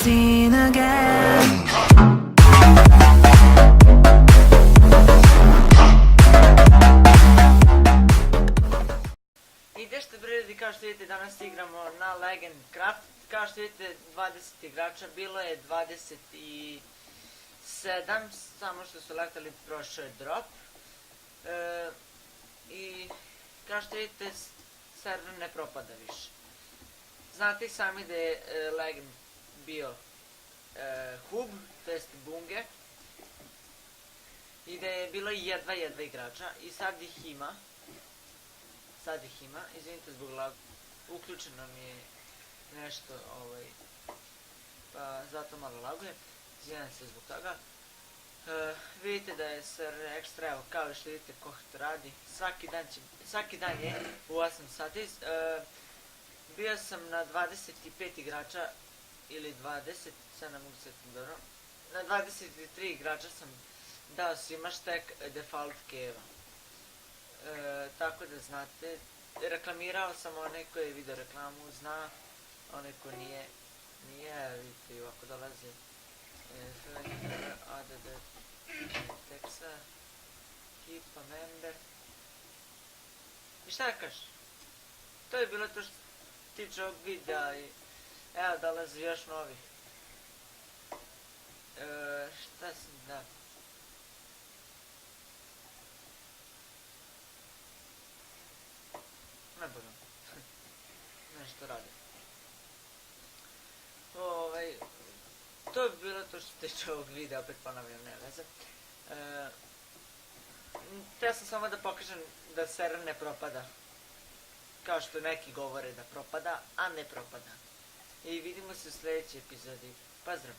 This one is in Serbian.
seen again. I gde ste priredi, kao što vidite, danas igramo na Legend Craft. Kao što vidite, 20 igrača, bilo je 27, samo što su letali, prošao je drop. I kao što vidite, server ne propada više. Znate i sami da je Legend bio hub, to jest bunge. I da je bilo jedva igrača i sad ih ima. Izvinite zbog lag, uključeno mi je nešto, pa zato malo laguje, izvinjam se zbog toga. Vidite da je server ekstra, evo kao što vidite ko to radi, svaki dan je u 8 sati. Bio sam na 25 igrača ili 20, sad ne mogu sjetiti dobro, na 23 igrača sam dao svima štek default keva. Tako da znate, reklamirao sam onaj koji je video reklamu, zna, onaj ko nije, vidite i ovako dolaze add teksta, keep a member. I šta da kažeš? To je bilo to što tiče ovog videa i evo dolazi još novih. Šta sam da? Ne budem. Nešto radim. To je bilo to što tiče ovog videa, opet ponavljam, ne veze. Htio sam samo da pokažem da server ne propada. Kao što neki govore da propada, a ne propada. I vidimo se u sljedećoj epizodi. Pozdrav!